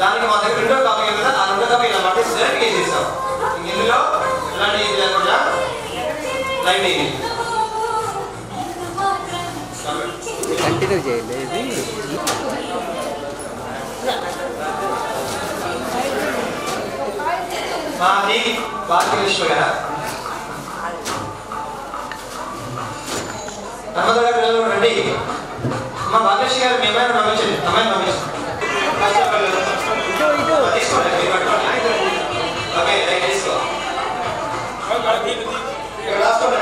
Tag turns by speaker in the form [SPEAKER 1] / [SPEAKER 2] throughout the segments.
[SPEAKER 1] దానికి మా దగ్గర రెండో కాపీ కదా, ఆ రెండో కాపీ ఇలా పట్టిస్తే చేసేస్తాం. ఇందులో ఇలాంటి ఇది లేకుండా లైన్ అయింది
[SPEAKER 2] కంటిన్యూ చేయలేదు.
[SPEAKER 1] మాది భాగ్యలక్ష్మి గారా నమ్మదల పిల్లలు రండి. మా భాగ్యలక్ష్మి గారు మీ అమ్మాయిని పంపించండి. అమ్మాయిని పంపించండి. ఓకే రైట్ తీసుకో. ఇక్కడ రాసుకోండి.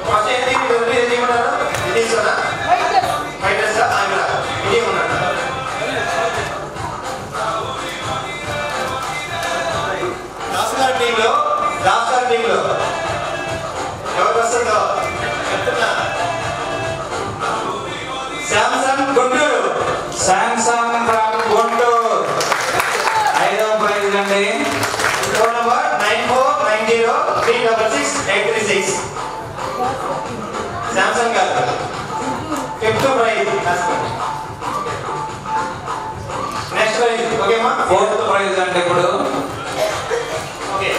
[SPEAKER 1] ఫస్ట్ ఏంటి ఇది ఏమన్నారు? ఇది తీసుకోనా? ఫైవ్ డ్రెస్ ఇది ఏమన్నారు? రాష్ట్ర టీంలో ఎవరు వస్తుందో చెప్తున్నా. Samsung Guntur.
[SPEAKER 3] Samsung from Guntur 5వ ప్రైజ్ అండి.
[SPEAKER 1] Phone number 9490366836. శాంసంగ్ గారు 5th ప్రైజ్. నెక్స్ట్ ప్రైజ్ ఓకేమా?
[SPEAKER 3] 4th ప్రైజ్ అండి. ఇప్పుడు
[SPEAKER 1] ఓకే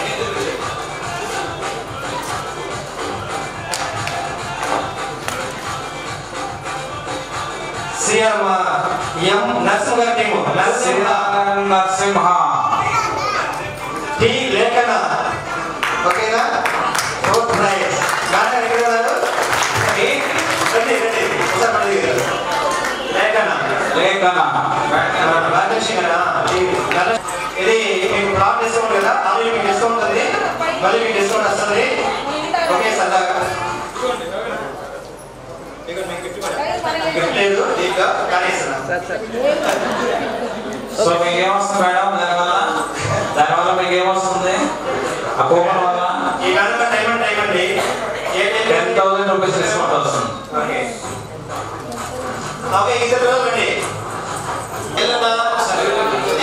[SPEAKER 1] శ్రీరామ ఎం నరసింహ గారి టీము.
[SPEAKER 3] నరసింహ
[SPEAKER 1] టి లేఖన ఓకేనా? 4th praise. గాంధీ ఎక్కడ ఉన్నారు?
[SPEAKER 3] లేఖన
[SPEAKER 1] భాగ్యలక్ష్మి గారా? ఇది మీకు ప్లాట్ డిస్కౌంట్ కదా, ఆల్రెడీ మీకు డిస్కౌంట్ ఉంది, మళ్ళీ మీకు డిస్కౌంట్ వస్తుంది. ఓకే సరదాగా గిఫ్ట్ లేదు దీంట్లో కానీ ఇస్తున్నా.
[SPEAKER 3] సో మీకు ఏమొస్తుంది మేడం? దానివల్ల మీకు ఏమొస్తుంది? ఆ కూపన్ వల్ల
[SPEAKER 1] ఈ గంట టైం అండి
[SPEAKER 3] 10,000 రూపీస్ డిస్కౌంట్ వస్తుంది.
[SPEAKER 1] ఓకే ఓకే ఇద్దరు పిల్లలండి. వెళ్ళనా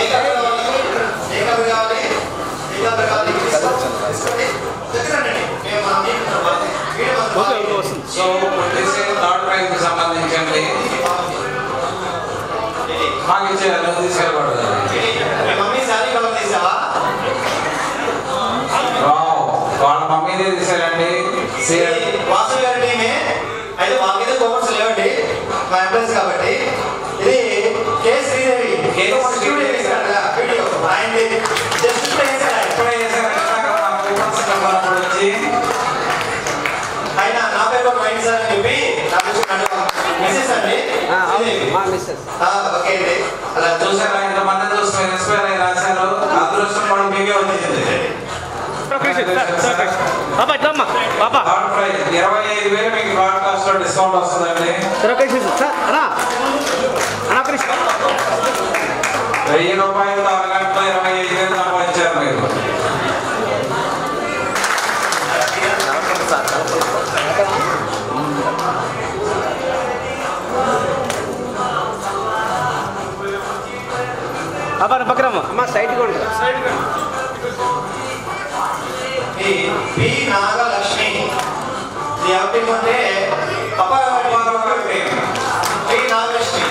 [SPEAKER 1] ఏ కలర్ కావాలి? ఏ కలర్ కావాలి? ఏ కలర్ కావాలి? తీసుకోండి. దగ్గరండి. మేము మా వీడియో వస్తుంది.
[SPEAKER 3] సో వచ్చేసి 3rd ప్రైజ్ కి సంబంధించండి. మాకు ఇచ్చేయాలి, తీసుకెళ్ళకూడదు.
[SPEAKER 1] మీ మమ్మీ సారీ కలర్ తీసావా?
[SPEAKER 3] వాళ్ళ మమ్మీదే తీసారండి.
[SPEAKER 1] వాసు గారి టీమే. అయితే మా మీద కోపర్స్ లేవండి, మా ఎంప్లాయీస్ కాబట్టి. ఇది కే శ్రీదేవి వీడియో ఆయన జస్ట్ ఆయన నా పేరు మైండ్ సార్ అని చెప్పి మిస్సెస్ అండి. ఓకే అండి. అలా
[SPEAKER 3] చూసారా? ఇంతమంది చూసి మీరు ఇన్స్పైర్ అయ్యి రాశారు. అదృష్టం కూడా మీకే వచ్చింది. 25,000 మీకు బ్రాడ్కాస్ట్ లో డిస్కౌంట్ వస్తుందండి. 1,000 రూపాయలు 6 గంటల 25,000 సంపాదించారు మీరు.
[SPEAKER 2] అమ్మా సైడ్ కూడా
[SPEAKER 1] పి నాగలక్ష్మి అంటే P Nagalakshmi.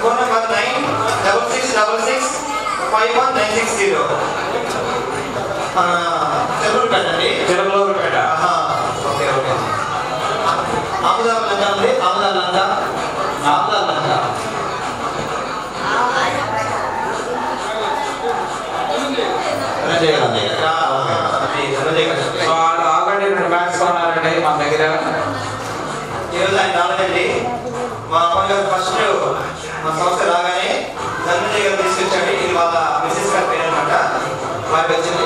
[SPEAKER 1] Phone number 96665190. Cheruvupeta అండి.
[SPEAKER 3] చిరుమలూరుపేట.
[SPEAKER 1] Okay okay. ఆముదాల లంగా ఉంది. ఆముదాల లంగా
[SPEAKER 3] వాళ్ళు ఆల్రెడీ 2 బ్యాగ్స్ కొన్నారండి మా దగ్గర.
[SPEAKER 1] ఈరోజు ఆయన రాలేదండి. మా అమ్మ గారు ఫస్ట్ మా సంస్థ రాగానే ధనంజయ్ గారు తీసుకొచ్చాడు. ఇది వాళ్ళ మిస్సెస్ గారి పేరు అనమాట. వారికి వచ్చింది.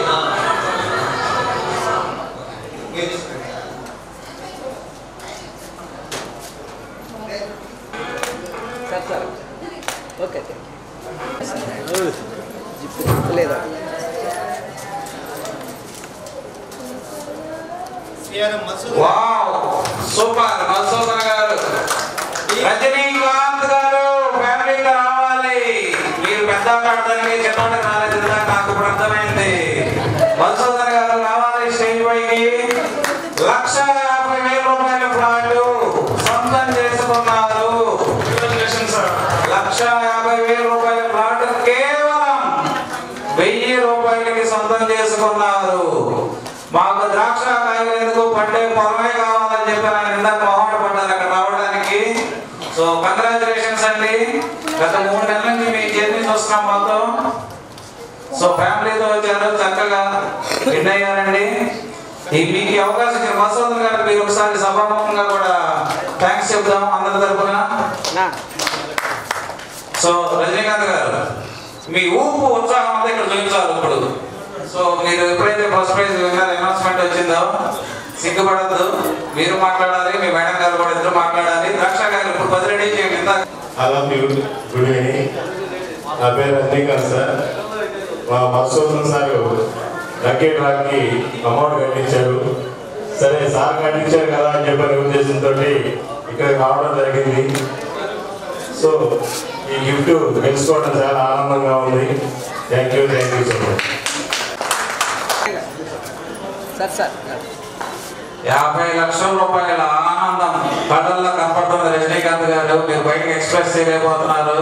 [SPEAKER 2] ఓకే లేదా
[SPEAKER 3] వావ్ సూపర్. మధుసూదన్ గారు, రజనీకాంత్ గారు ఫ్యామిలీలో రావాలి. మీరు పెద్ద కడతానికి చిన్నోటి రాలేదు, నాకు ఇప్పుడు అర్థమైంది. మధుసూదన్ గారు రావాలి స్టేజ్ పైకి. 1,50,000 రూపాయల ఫ్లాట్ సొంతం చేసుకున్నారు. చేసుకున్నారు. మాకు ద్రాక్ష కాయలు ఎందుకు పండే పొలమే కావాలని చెప్పి నేను ఇందాక మొహమాట పడ్డాను అక్కడ రావడానికి. సో కంగ్రాచులేషన్స్ అండి. గత 3 నెలల నుంచి మీ జర్నీ చూస్తున్నాం మొత్తం. సో ఫ్యామిలీతో వచ్చారు, చక్కగా విన్ అయ్యారండి. మీకు అవకాశం ఇచ్చిన మసూదన్ గారికి మీరు ఒకసారి సభాముఖంగా కూడా థ్యాంక్స్ చెప్దాం అందరి తరఫున. సో రజనీకాంత్ గారు మీ ఊపు ఉత్సాహం అంతా ఇక్కడ చూపించాలి ఇప్పుడు. సో మీరు ఎప్పుడైతే ఫస్ట్ ప్రైజ్ విన్నర్ అనౌన్స్మెంట్ వచ్చిందో సిగ్గుపడద్దు, మీరు మాట్లాడాలి, మీ మేడం గారు కూడా ఇద్దరు మాట్లాడాలి. ద్రాక్ష గారు ఇప్పుడు 10 రెడీ చేయండి.
[SPEAKER 4] Hello good evening. నా పేరు రజనీకాంత్ సార్. మా మసూదన్ సార్ లక్కీ డ్రాకి అమౌంట్ కట్టించారు. సరే సార్ కట్టించారు కదా అని చెప్పని ఉద్దేశంతో ఇక్కడ రావడం జరిగింది. సో ఈ గిఫ్ట్ తెలుసుకోవడం చాలా ఆనందంగా ఉంది. Thank you so much.
[SPEAKER 2] Sir
[SPEAKER 3] 50 లక్షల రూపాయల ఆనందం కళ్ళల్లో కనపడుతుంది రజనీకాంత్ గారు. మీరు బయటకు ఎక్స్ప్రెస్ చేయలేకపోతున్నారు.